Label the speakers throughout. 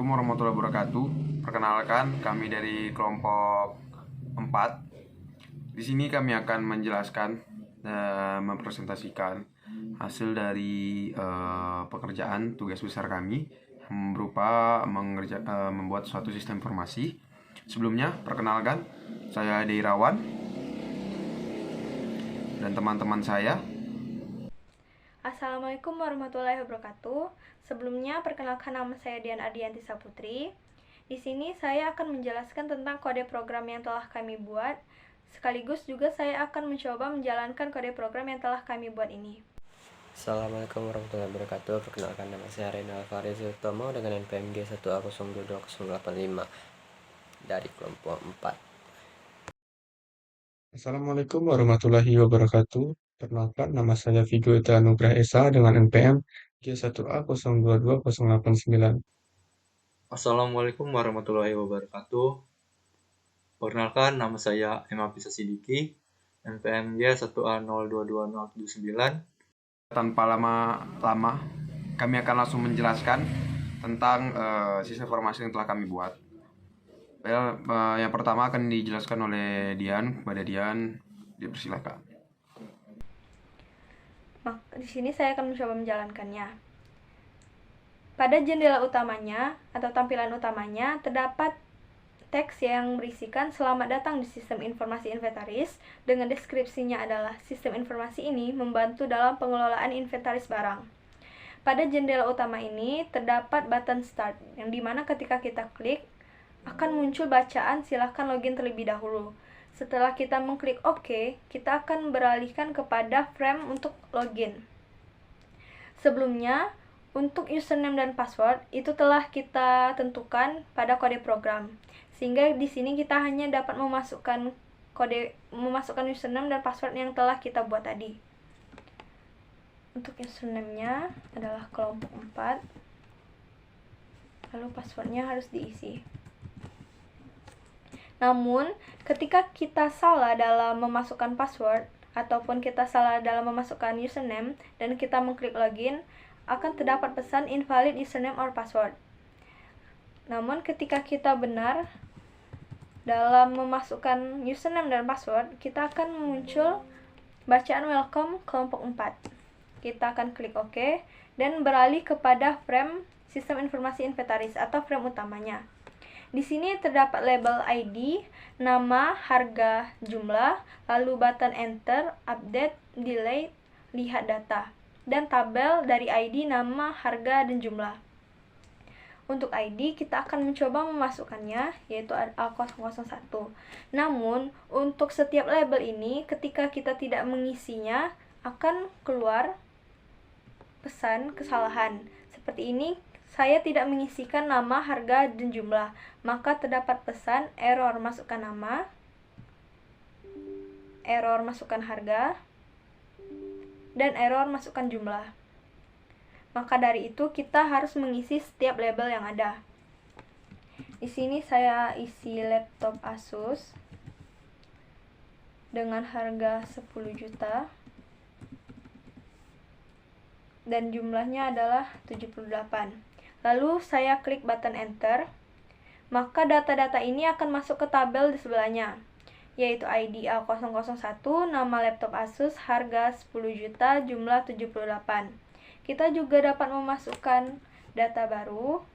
Speaker 1: Assalamualaikum warahmatullahi wabarakatuh. Perkenalkan, kami dari kelompok 4. Di sini kami akan menjelaskan dan mempresentasikan hasil dari pekerjaan tugas besar kami berupa membuat suatu sistem informasi. Sebelumnya, perkenalkan, saya Ade Irawan dan teman-teman saya.
Speaker 2: Assalamualaikum warahmatullahi wabarakatuh. Sebelumnya, perkenalkan, nama saya Dian Ardianti Saputri. Di sini saya akan menjelaskan tentang kode program yang telah kami buat. Sekaligus juga saya akan mencoba menjalankan kode program yang telah kami buat ini.
Speaker 3: Assalamualaikum warahmatullahi wabarakatuh. Perkenalkan, nama saya Renal Faris Utomo dengan NPMG 1A022085 dari kelompok 4.
Speaker 4: Assalamualaikum warahmatullahi wabarakatuh. Perkenalkan, nama saya Vigo Ita Nugrah Esa dengan NPM G1A022089.
Speaker 5: Assalamualaikum warahmatullahi wabarakatuh. Perkenalkan, nama saya Emma Pisa Sidiki, NPMG 1A022079.
Speaker 1: Tanpa lama-lama, kami akan langsung menjelaskan tentang sistem informasi yang telah kami buat. Yang pertama akan dijelaskan oleh Dian. Kepada Dian, dipersilakan.
Speaker 2: Di sini saya akan mencoba menjalankannya. Pada jendela utamanya atau tampilan utamanya terdapat teks yang berisikan "Selamat datang di sistem informasi inventaris" dengan deskripsinya adalah sistem informasi ini membantu dalam pengelolaan inventaris barang. Pada jendela utama ini terdapat button start yang dimana ketika kita klik akan muncul bacaan "Silahkan login terlebih dahulu". Setelah kita mengklik OK, kita akan beralihkan kepada frame untuk login. Sebelumnya, untuk username dan password itu telah kita tentukan pada kode program. Sehingga di sini kita hanya dapat memasukkan username dan password yang telah kita buat tadi. Untuk username-nya adalah kelompok 4. Lalu passwordnya harus diisi. Namun, ketika kita salah dalam memasukkan password ataupun kita salah dalam memasukkan username dan kita mengklik login, akan terdapat pesan invalid username or password. Namun, ketika kita benar dalam memasukkan username dan password, kita akan muncul bacaan welcome kelompok 4. Kita akan klik OK dan beralih kepada frame sistem informasi inventaris atau frame utamanya. Di sini terdapat label ID, nama, harga, jumlah, lalu button enter, update, delete, lihat data, dan tabel dari ID, nama, harga, dan jumlah. Untuk ID, kita akan mencoba memasukkannya, yaitu A001. Namun, untuk setiap label ini, ketika kita tidak mengisinya, akan keluar pesan kesalahan. Seperti ini, saya tidak mengisikan nama, harga, dan jumlah. Maka terdapat pesan error masukkan nama, error masukkan harga, dan error masukkan jumlah. Maka dari itu kita harus mengisi setiap label yang ada. Di sini saya isi laptop Asus dengan harga 10 juta dan jumlahnya adalah 78. Lalu saya klik button enter, maka data-data ini akan masuk ke tabel di sebelahnya, yaitu ID A001, nama laptop Asus, harga 10 juta, jumlah 78. Kita juga dapat memasukkan data baru.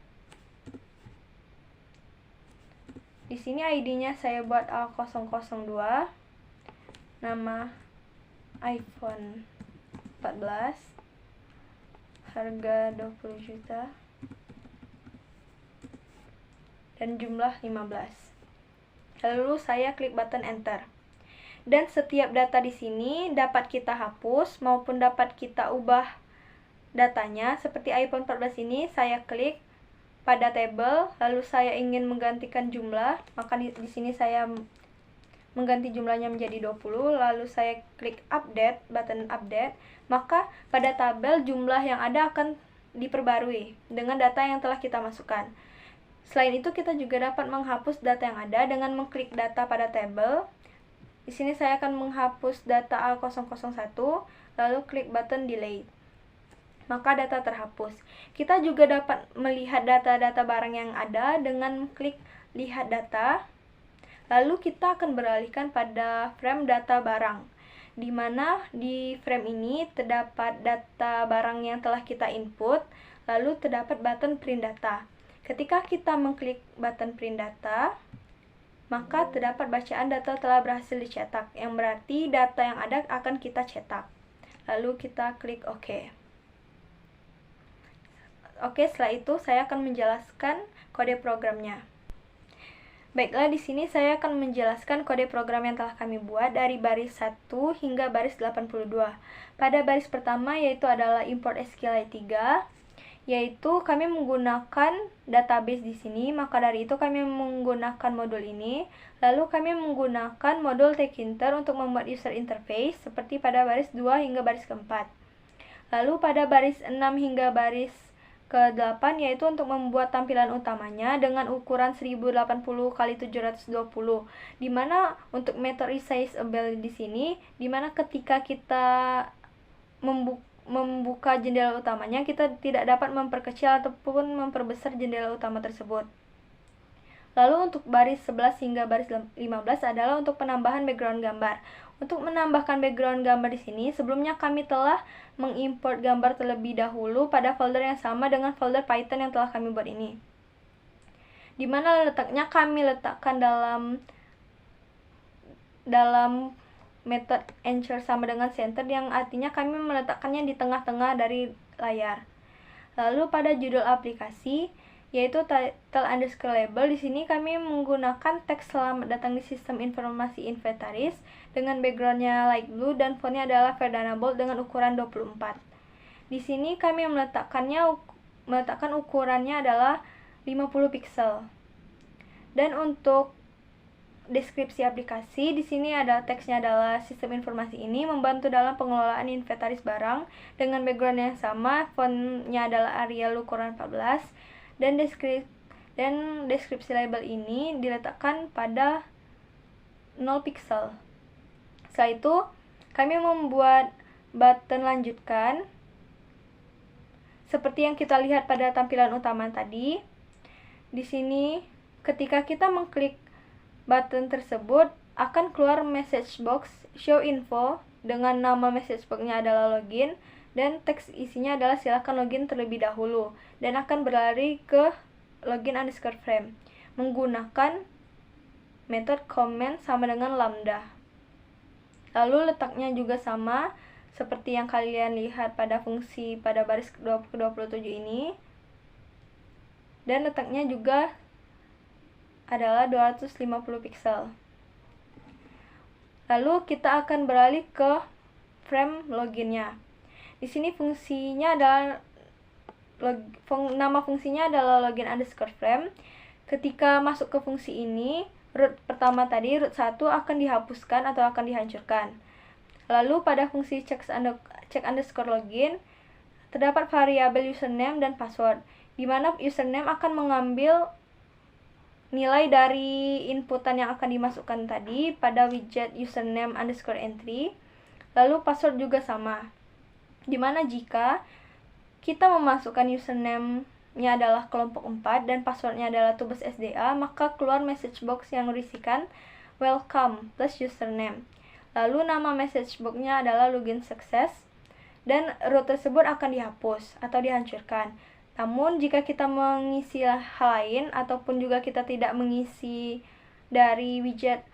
Speaker 2: Di sini ID-nya saya buat A002, nama iPhone 14, harga 20 juta, dan jumlah 15. Lalu saya klik button enter. Dan setiap data di sini dapat kita hapus maupun dapat kita ubah datanya. Seperti iPhone 14 ini, saya klik pada table, lalu saya ingin menggantikan jumlah, maka di sini saya mengganti jumlahnya menjadi 20, lalu saya klik update, button update, maka pada tabel jumlah yang ada akan diperbarui dengan data yang telah kita masukkan. Selain itu, kita juga dapat menghapus data yang ada dengan mengklik data pada tabel. Di sini saya akan menghapus data A001, lalu klik button delete. maka data terhapus. Kita juga dapat melihat data-data barang yang ada dengan klik lihat data. Lalu kita akan beralihkan pada frame data barang, di mana di frame ini terdapat data barang yang telah kita input, lalu terdapat button print data. Ketika kita mengklik button print data, maka terdapat bacaan data telah berhasil dicetak, yang berarti data yang ada akan kita cetak. Lalu kita klik OK. Oke, setelah itu saya akan menjelaskan kode programnya. Baiklah, di sini saya akan menjelaskan kode program yang telah kami buat dari baris 1 hingga baris 82. Pada baris pertama yaitu adalah import SQLite 3, yaitu kami menggunakan database di sini, maka dari itu kami menggunakan modul ini. Lalu kami menggunakan modul Tkinter untuk membuat user interface seperti pada baris 2 hingga baris keempat. Lalu pada baris 6 hingga baris ke-8 yaitu untuk membuat tampilan utamanya dengan ukuran 1080x720, di mana untuk metode resizable di sini, di mana ketika kita membuka jendela utamanya, kita tidak dapat memperkecil ataupun memperbesar jendela utama tersebut. Lalu untuk baris 11 hingga baris 15 adalah untuk penambahan background gambar. Untuk menambahkan background gambar di sini, sebelumnya kami telah mengimport gambar terlebih dahulu pada folder yang sama dengan folder Python yang telah kami buat ini. Di mana letaknya kami letakkan dalam method ensure sama dengan center, yang artinya kami meletakkannya di tengah-tengah dari layar. Lalu pada judul aplikasi yaitu title underscore label, di sini kami menggunakan teks selamat datang di sistem informasi inventaris dengan backgroundnya light blue dan fontnya adalah Verdana Bold dengan ukuran 24. Di sini kami meletakkan ukurannya adalah 50 pixel. Dan untuk deskripsi aplikasi, di sini ada teksnya adalah sistem informasi ini membantu dalam pengelolaan inventaris barang dengan background yang sama, fontnya adalah Arial ukuran 14, dan deskripsi label ini diletakkan pada 0 pixel. Setelah itu, kami membuat button lanjutkan seperti yang kita lihat pada tampilan utama tadi. Di sini, ketika kita mengklik button tersebut, akan keluar message box show info dengan nama message box-nya adalah login, dan teks isinya adalah silakan login terlebih dahulu, dan akan berlari ke login underscore frame menggunakan metode comment sama dengan lambda. Lalu letaknya juga sama seperti yang kalian lihat pada fungsi pada baris ke-27 ini, dan letaknya juga adalah 250 pixel. Lalu kita akan beralih ke frame loginnya. Di sini fungsinya adalah nama fungsinya adalah login underscore frame. Ketika masuk ke fungsi ini, root pertama tadi, root 1 akan dihapuskan atau akan dihancurkan. Lalu pada fungsi check underscore login, terdapat variabel username dan password, di mana username akan mengambil nilai dari inputan yang akan dimasukkan tadi pada widget username underscore entry. Lalu password juga sama, dimana jika kita memasukkan username-nya adalah kelompok 4 dan passwordnya adalah tubes SDA, maka keluar message box yang berisikan welcome plus username. Lalu nama message box-nya adalah login success, dan root tersebut akan dihapus atau dihancurkan. Namun jika kita mengisi hal lain ataupun juga kita tidak mengisi dari widget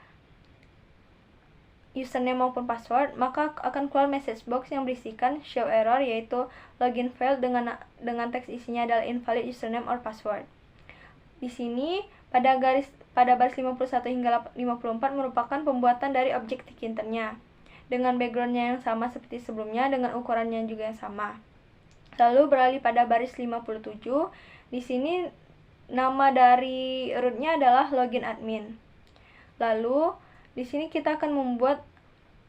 Speaker 2: username maupun password, maka akan keluar message box yang berisikan show error, yaitu login failed dengan teks isinya adalah invalid username or password. Di sini pada baris 51 hingga 54 merupakan pembuatan dari objek Tkinternya dengan backgroundnya yang sama seperti sebelumnya, dengan ukurannya juga yang sama. Lalu beralih pada baris 57. Di sini nama dari rootnya adalah login admin. Lalu di sini kita akan membuat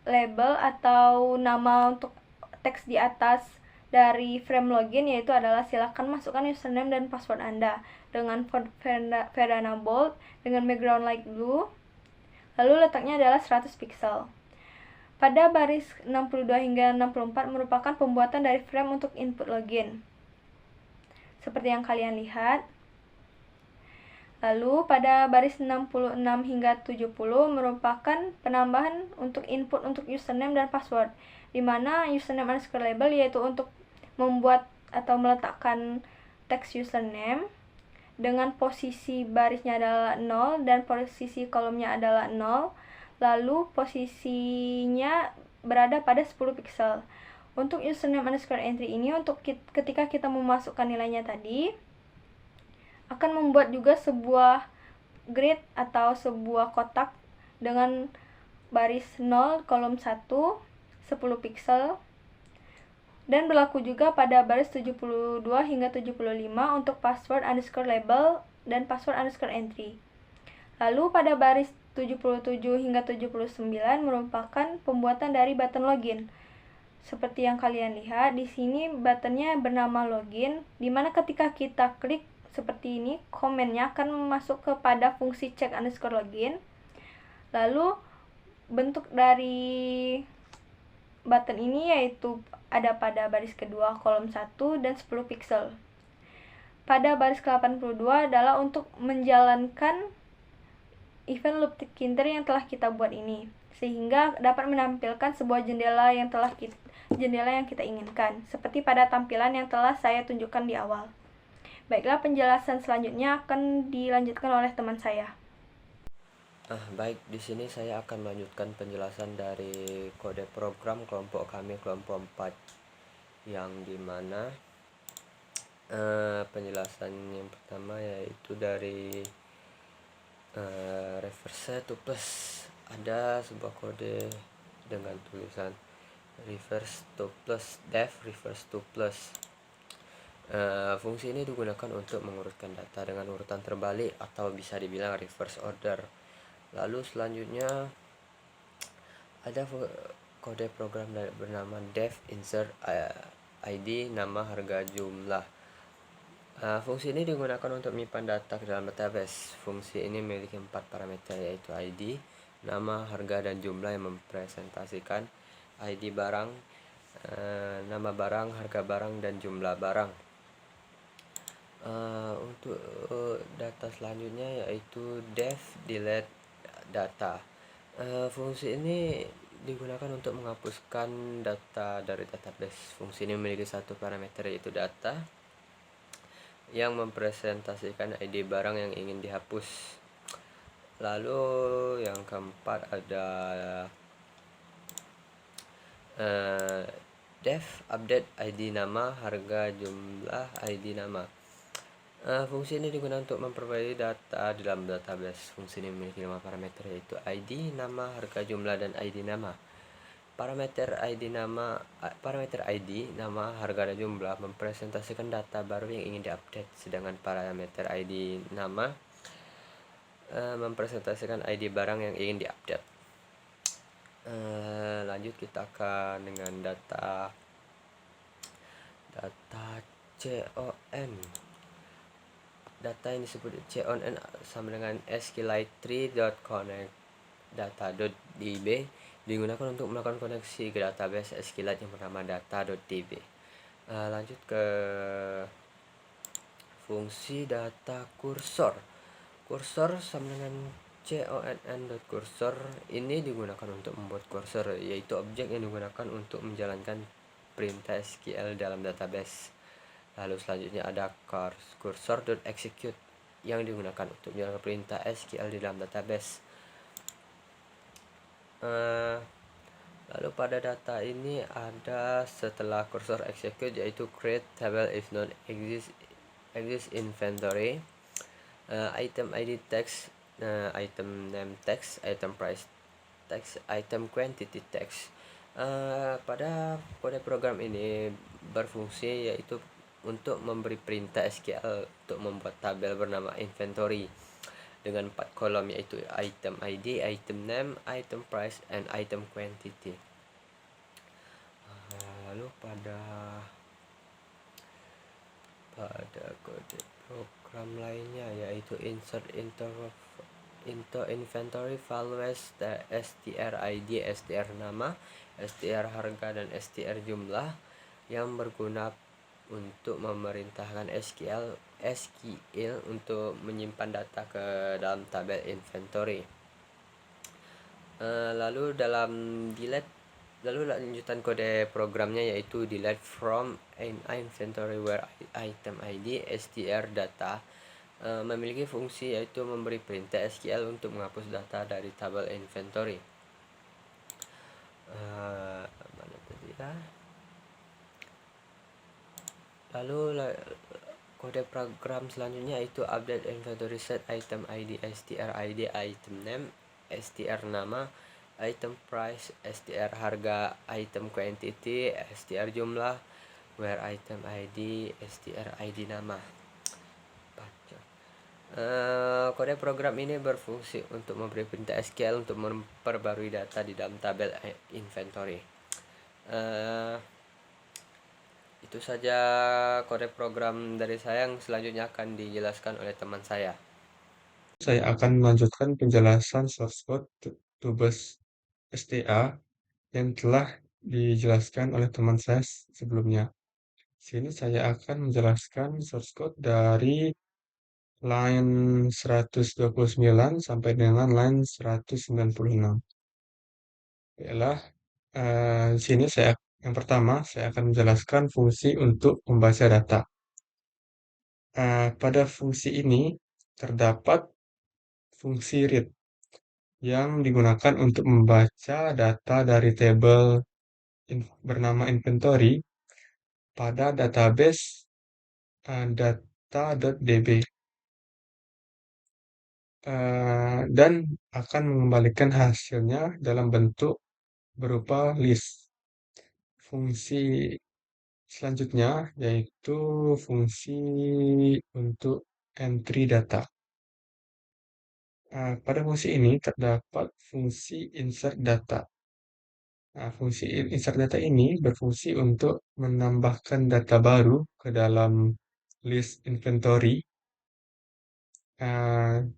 Speaker 2: label atau nama untuk teks di atas dari frame login, yaitu adalah silakan masukkan username dan password Anda dengan font Verdana Bold dengan background light blue. Lalu letaknya adalah 100 pixel. Pada baris 62 hingga 64 merupakan pembuatan dari frame untuk input login. Seperti yang kalian lihat. Lalu pada baris 66 hingga 70 merupakan penambahan untuk input untuk username dan password, di mana username underscore label yaitu untuk membuat atau meletakkan teks username dengan posisi barisnya adalah 0 dan posisi kolomnya adalah 0, lalu posisinya berada pada 10 pixel. Untuk username underscore entry ini untuk ketika kita memasukkan nilainya tadi akan membuat juga sebuah grid atau sebuah kotak dengan baris 0 kolom 1 10 pixel, dan berlaku juga pada baris 72 hingga 75 untuk password underscore label dan password underscore entry. Lalu pada baris 77 hingga 79 merupakan pembuatan dari button login. Seperti yang kalian lihat di sini buttonnya bernama login, di mana ketika kita klik seperti ini, komennya akan masuk kepada fungsi check underscore login. Lalu bentuk dari button ini yaitu ada pada baris kedua kolom 1 dan 10 pixel. Pada baris ke-82 adalah untuk menjalankan event loop counter yang telah kita buat ini, sehingga dapat menampilkan sebuah jendela yang kita inginkan, seperti pada tampilan yang telah saya tunjukkan di awal. Baiklah, penjelasan selanjutnya akan dilanjutkan oleh teman saya.
Speaker 3: Baik, di sini saya akan melanjutkan penjelasan dari kode program kelompok kami kelompok 4, yang dimana penjelasan yang pertama yaitu dari reverse to plus. Ada sebuah kode dengan tulisan reverse to plus, def reverse to plus. Fungsi ini digunakan untuk mengurutkan data dengan urutan terbalik atau bisa dibilang reverse order. Lalu selanjutnya ada kode program bernama def insert id nama harga jumlah. Fungsi ini digunakan untuk menyimpan data ke dalam database. Fungsi ini memiliki 4 parameter yaitu id, nama, harga, dan jumlah yang mempresentasikan id barang, nama barang, harga barang, dan jumlah barang. Untuk data selanjutnya yaitu def delete data. Fungsi ini digunakan untuk menghapuskan data dari database. Fungsi ini memiliki satu parameter yaitu data yang mempresentasikan ID barang yang ingin dihapus. Lalu yang keempat ada def update ID nama, harga, jumlah, ID nama. Fungsi ini digunakan untuk memperbarui data di dalam database. Fungsi ini memiliki 5 parameter yaitu ID, nama, harga, jumlah, dan ID nama. Parameter ID, nama, harga, dan jumlah mempresentasikan data baru yang ingin diupdate, sedangkan parameter ID nama mempresentasikan ID barang yang ingin diupdate. Lanjut kita akan dengan data CON. Data yang disebut CON sama dengan SQLite3.connect data.db digunakan untuk melakukan koneksi ke database SQLite yang bernama data.db. Lanjut ke fungsi data kursor. Kursor sama dengan conn.cursor ini digunakan untuk membuat kursor, yaitu objek yang digunakan untuk menjalankan perintah SQL dalam database. Lalu selanjutnya ada cursor.execute yang digunakan untuk menjalankan perintah SQL di dalam database. Lalu pada data ini ada setelah cursor execute yaitu create table if not exist inventory, item ID text, item name text, item price text, item quantity text. Pada kode program ini berfungsi yaitu untuk memberi perintah SQL untuk membuat tabel bernama inventory dengan 4 kolom yaitu item ID, item name, item price, and item quantity. Lalu pada kode program lainnya yaitu insert Into inventory values str ID, str nama, str harga, dan str jumlah yang berguna untuk memerintahkan SQL untuk menyimpan data ke dalam tabel inventory. Lalu lanjutan kode programnya yaitu delete from an inventory where item ID str data memiliki fungsi yaitu memberi perintah SQL untuk menghapus data dari tabel inventory. Mana tadi ya? Lalu kode program selanjutnya itu update inventory set item ID str ID, item name str nama, item price str harga, item quantity str jumlah, where item ID str ID nama. Kode program ini berfungsi untuk memberi perintah SQL untuk memperbarui data di dalam tabel inventory. Itu saja kode program dari saya, yang selanjutnya akan dijelaskan oleh teman saya.
Speaker 4: Saya akan melanjutkan penjelasan source code tubes STA yang telah dijelaskan oleh teman saya sebelumnya. Sini saya akan menjelaskan source code dari line 129 sampai dengan line 196. Baiklah, di sini yang pertama saya akan menjelaskan fungsi untuk membaca data. Pada fungsi ini terdapat fungsi read yang digunakan untuk membaca data dari tabel bernama inventory pada database data.db. Dan akan mengembalikan hasilnya dalam bentuk berupa list. Fungsi selanjutnya yaitu fungsi untuk entry data. Pada fungsi ini terdapat fungsi insert data. Fungsi insert data ini berfungsi untuk menambahkan data baru ke dalam list inventory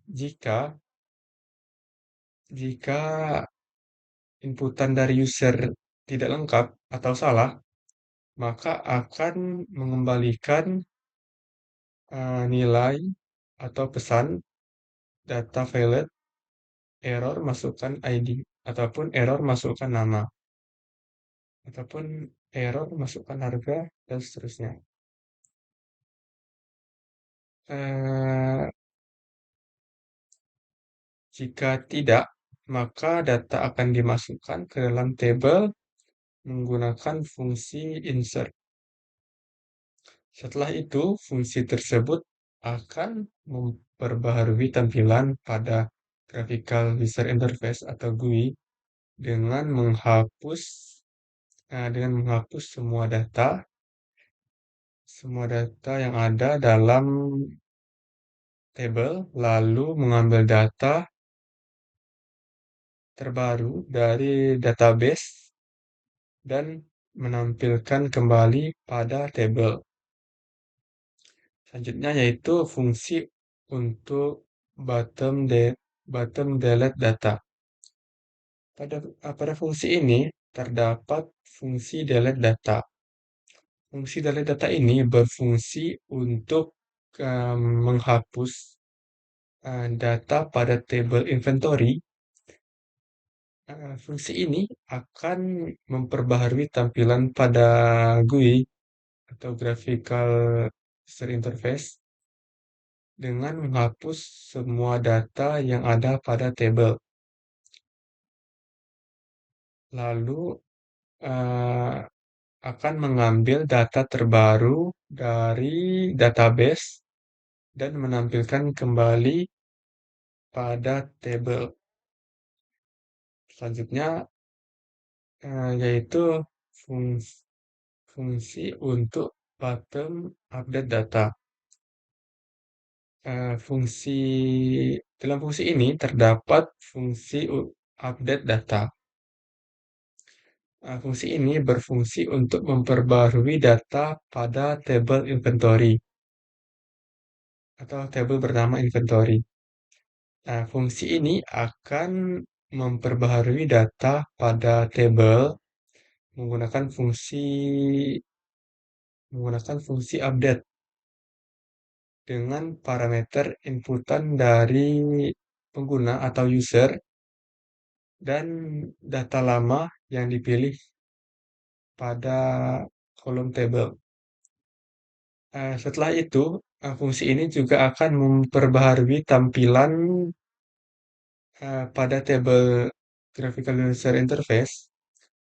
Speaker 4: jika inputan dari user tidak lengkap atau salah, maka akan mengembalikan nilai atau pesan data valid, error masukkan ID, ataupun error masukkan nama, ataupun error masukkan harga, dan seterusnya. Jika tidak, maka data akan dimasukkan ke dalam tabel menggunakan fungsi insert. Setelah itu, fungsi tersebut akan memperbaharui tampilan pada Graphical User Interface atau GUI dengan menghapus semua data yang ada dalam tabel, lalu mengambil data terbaru dari database dan menampilkan kembali pada tabel. Selanjutnya yaitu fungsi untuk bottom delete data. Pada fungsi ini terdapat fungsi delete data. Fungsi delete data ini berfungsi untuk menghapus data pada tabel inventory. Fungsi ini akan memperbaharui tampilan pada GUI atau Graphical User Interface dengan menghapus semua data yang ada pada tabel. Lalu akan mengambil data terbaru dari database dan menampilkan kembali pada tabel. Selanjutnya yaitu fungsi untuk bottom update data. Dalam fungsi ini terdapat fungsi update data. Fungsi ini berfungsi untuk memperbarui data pada tabel inventory atau tabel bernama inventory. Nah, fungsi ini akan memperbaharui data pada tabel menggunakan fungsi update dengan parameter inputan dari pengguna atau user dan data lama yang dipilih pada kolom tabel. Setelah itu, fungsi ini juga akan memperbaharui tampilan pada tabel graphical user interface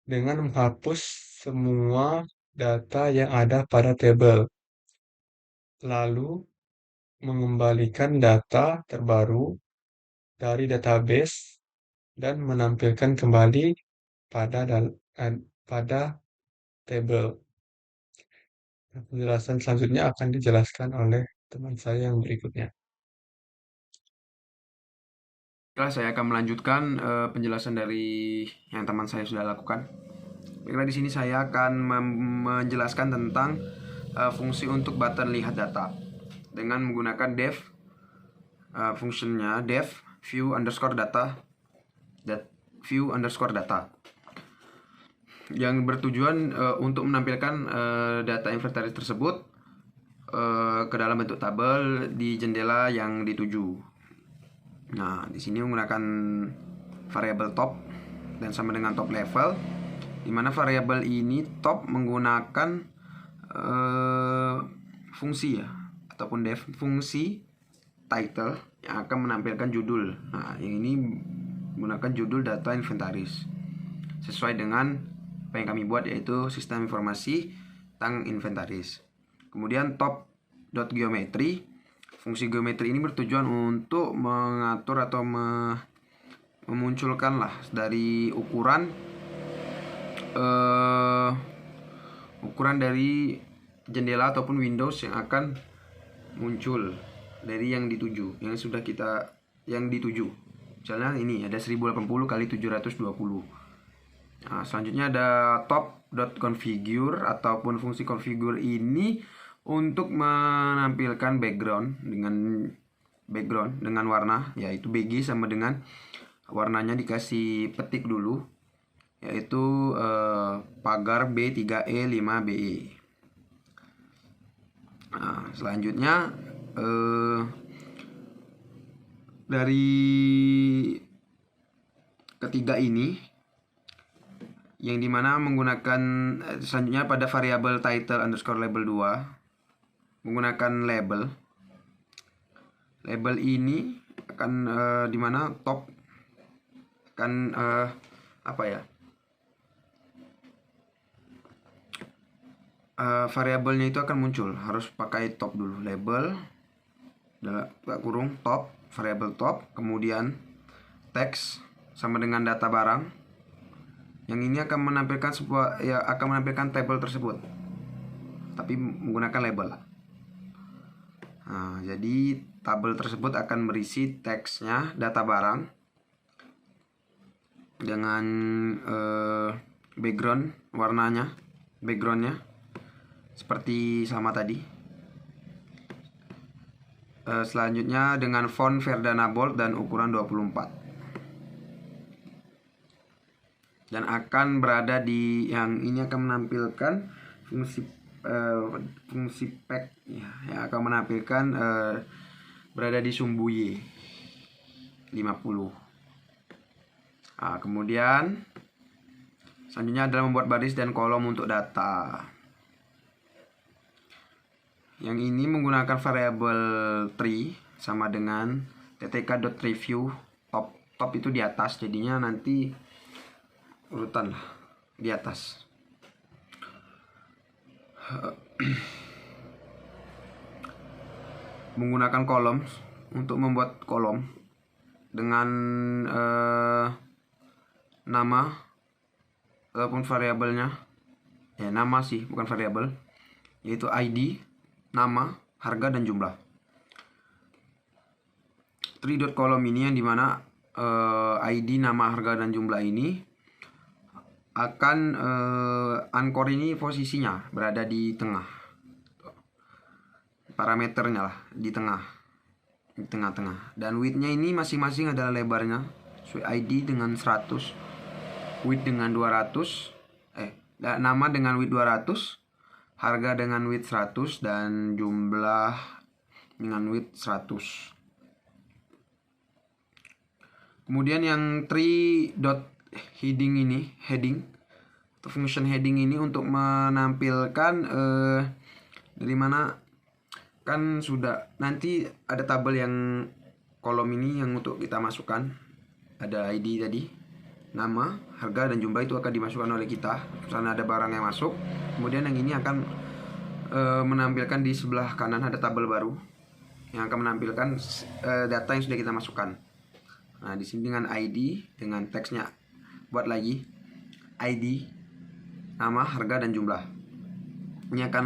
Speaker 4: dengan menghapus semua data yang ada pada tabel, lalu mengembalikan data terbaru dari database dan menampilkan kembali pada tabel. Penjelasan selanjutnya akan dijelaskan oleh teman saya yang berikutnya.
Speaker 1: Baiklah, saya akan melanjutkan penjelasan dari yang teman saya sudah lakukan. Baiklah, di sini saya akan menjelaskan tentang fungsi untuk button lihat data dengan menggunakan dev fungsinya dev view underscore data yang bertujuan untuk menampilkan data inventaris tersebut ke dalam bentuk tabel di jendela yang dituju. Nah, di sini menggunakan variabel top dan sama dengan top level, di mana variabel ini top menggunakan fungsi ya ataupun def fungsi title yang akan menampilkan judul. Nah, yang ini menggunakan judul data inventaris sesuai dengan apa yang kami buat, yaitu sistem informasi tentang inventaris. Kemudian top.geometry, fungsi geometri ini bertujuan untuk mengatur atau memunculkan lah dari ukuran dari jendela ataupun windows yang akan muncul dari yang dituju, yang dituju. Misalnya ini ada 1080 kali 720. Nah, selanjutnya ada top.configure ataupun fungsi configure ini untuk menampilkan background dengan warna, yaitu BG sama dengan warnanya dikasih petik dulu, yaitu pagar B3E5BE. Nah, selanjutnya dari ketiga ini, yang dimana menggunakan selanjutnya pada variabel title underscore label 2 menggunakan label ini akan dimana top akan variabelnya itu akan muncul, harus pakai top dulu, label kurung top, variabel top, kemudian teks sama dengan data barang. Yang ini akan menampilkan tabel tersebut, tapi menggunakan label. Nah, jadi tabel tersebut akan berisi teksnya data barang dengan backgroundnya seperti sama tadi. Selanjutnya dengan font Verdana Bold dan ukuran 24. Dan akan berada di yang ini akan menampilkan fungsi pack ya, yang akan menampilkan berada di sumbu Y 50. Nah, kemudian selanjutnya adalah membuat baris dan kolom untuk data. Yang ini menggunakan variabel tree sama dengan ttk.review top itu di atas, jadinya nanti urutan lah di atas. Menggunakan kolom untuk membuat kolom dengan nama ataupun variabelnya, nama sih bukan variabel, yaitu ID, nama, harga, dan jumlah. Tree.column ini yang dimana ID, nama, harga, dan jumlah ini akan anchor ini posisinya berada di tengah, parameternya lah di tengah. di tengah-tengah. Dan width-nya ini masing-masing adalah lebarnya. ID dengan 100, width dengan 200, nama dengan width 200, harga dengan width 100, dan jumlah dengan width 100. Kemudian yang 3 dot heading atau function heading ini untuk menampilkan dari mana, kan sudah nanti ada tabel yang kolom ini yang untuk kita masukkan, ada ID tadi, nama, harga, dan jumlah itu akan dimasukkan oleh kita. Misalnya ada barang yang masuk, kemudian yang ini akan menampilkan di sebelah kanan ada tabel baru yang akan menampilkan data yang sudah kita masukkan. Nah, di sini dengan ID, dengan teksnya buat lagi ID, nama, harga, dan jumlah. Ini akan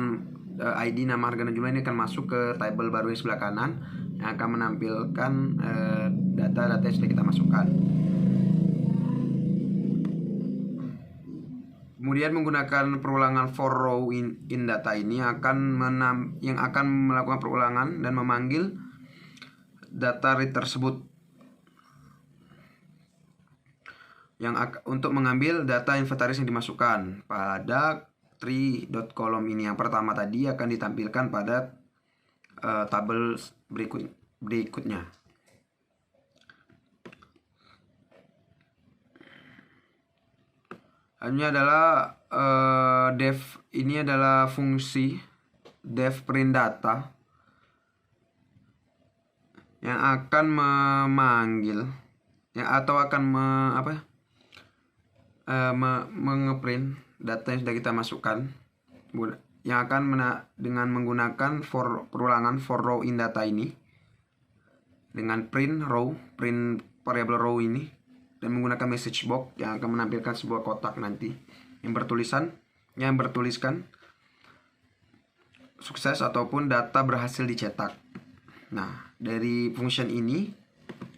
Speaker 1: ID, nama, harga, dan jumlah ini akan masuk ke tabel baru yang sebelah kanan yang akan menampilkan data-data yang sudah kita masukkan. Kemudian menggunakan perulangan for row in data ini yang akan melakukan perulangan dan memanggil data read tersebut untuk mengambil data inventaris yang dimasukkan pada 3 dot column ini. Yang pertama tadi akan ditampilkan pada tabel berikutnya. Ini adalah def, ini adalah fungsi def print data yang akan memanggil atau akan mengeprint data yang sudah kita masukkan, yang akan dengan menggunakan perulangan for row in data ini, dengan print variable row ini, dan menggunakan message box yang akan menampilkan sebuah kotak nanti yang bertuliskan sukses ataupun data berhasil dicetak. Nah, dari function ini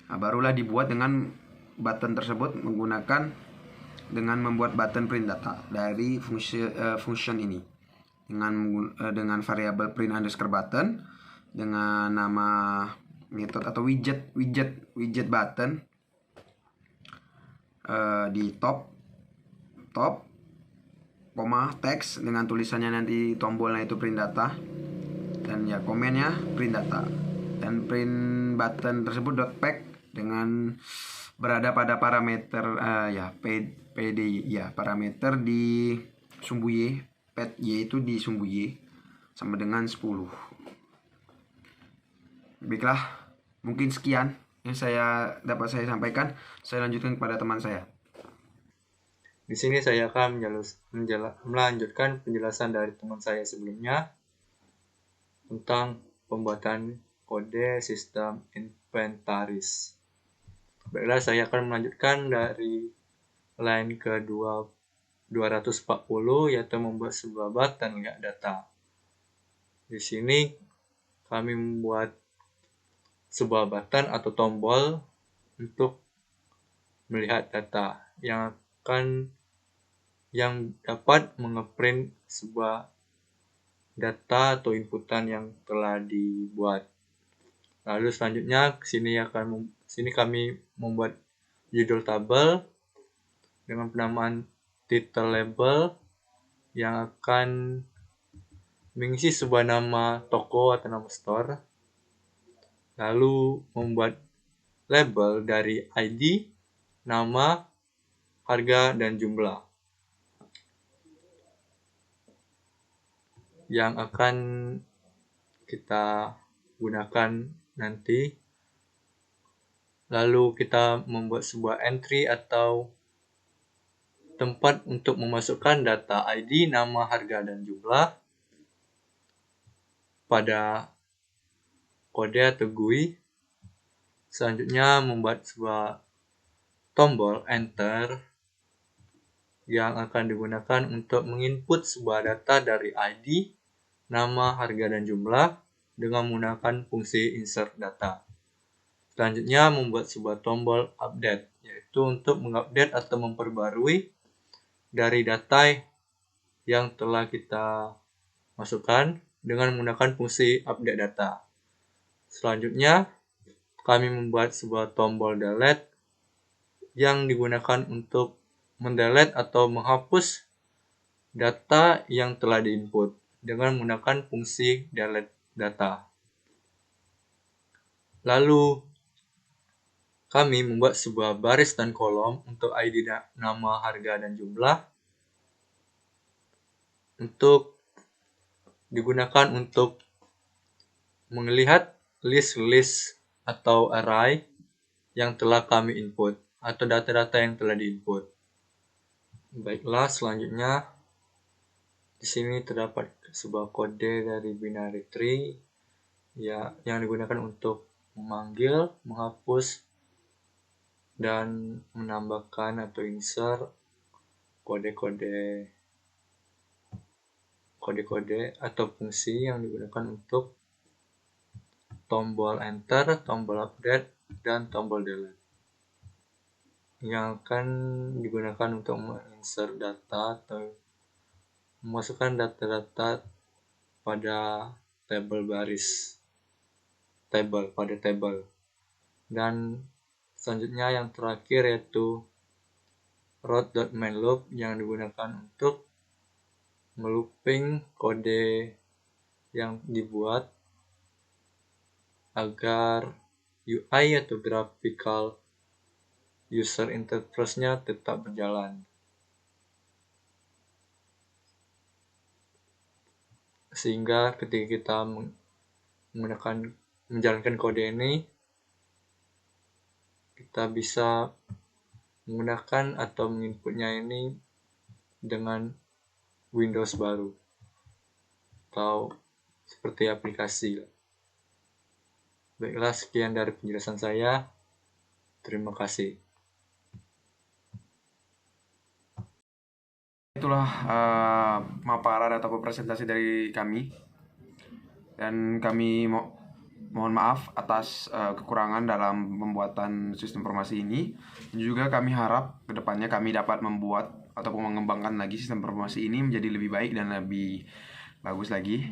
Speaker 1: barulah dibuat dengan button tersebut dengan membuat button print data dari function ini dengan variabel print underscore button dengan nama method atau widget button di top, teks dengan tulisannya nanti tombolnya itu print data, dan ya komennya print data, dan print button tersebut .pack dengan berada pada parameter PD parameter di sumbu Y, pad Y itu di sumbu Y sama dengan 10. Baiklah, mungkin sekian yang dapat saya sampaikan. Saya lanjutkan kepada teman saya.
Speaker 5: Di sini saya akan melanjutkan penjelasan dari teman saya sebelumnya tentang pembuatan kode sistem inventaris. Baiklah, saya akan melanjutkan dari line ke 240, yaitu membuat sebuah button get data. Di sini kami membuat sebuah button atau tombol untuk melihat data yang dapat mengeprint sebuah data atau inputan yang telah dibuat. Lalu selanjutnya sini kami membuat judul tabel dengan penamaan title label yang akan mengisi sebuah nama toko atau nama store. Lalu membuat label dari ID, nama, harga, dan jumlah yang akan kita gunakan nanti. Lalu kita membuat sebuah entry atau tempat untuk memasukkan data ID, nama, harga, dan jumlah pada kode atau GUI. Selanjutnya membuat sebuah tombol enter yang akan digunakan untuk menginput sebuah data dari ID, nama, harga, dan jumlah dengan menggunakan fungsi insert data. Selanjutnya membuat sebuah tombol update, yaitu untuk mengupdate atau memperbarui dari data yang telah kita masukkan dengan menggunakan fungsi update data. Selanjutnya kami membuat sebuah tombol delete yang digunakan untuk mendelete atau menghapus data yang telah diinput dengan menggunakan fungsi delete data. Lalu kami membuat sebuah baris dan kolom untuk ID nama, harga, dan jumlah untuk digunakan untuk melihat list-list atau array yang telah kami input atau data-data yang telah diinput. Baiklah, selanjutnya di sini terdapat sebuah kode dari binary tree ya yang digunakan untuk memanggil, menghapus, dan menambahkan atau insert kode-kode atau fungsi yang digunakan untuk tombol enter, tombol update, dan tombol delete yang akan digunakan untuk menginsert data atau memasukkan data-data pada tabel dan selanjutnya yang terakhir yaitu route.mainloop yang digunakan untuk melooping kode yang dibuat agar UI atau graphical user interface-nya tetap berjalan. Sehingga ketika kita menjalankan kode ini, kita bisa menggunakan atau menginputnya ini dengan Windows baru atau seperti aplikasi. Baiklah, sekian dari penjelasan saya. Terima kasih.
Speaker 1: Itulah paparan atau presentasi dari kami, dan kami mohon maaf atas kekurangan dalam pembuatan sistem informasi ini, dan juga kami harap kedepannya kami dapat membuat ataupun mengembangkan lagi sistem informasi ini menjadi lebih baik dan lebih bagus lagi.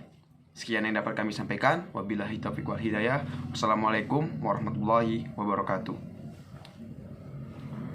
Speaker 1: Sekian yang dapat kami sampaikan. Wabillahi taufiq wal hidayah. Wassalamualaikum warahmatullahi wabarakatuh.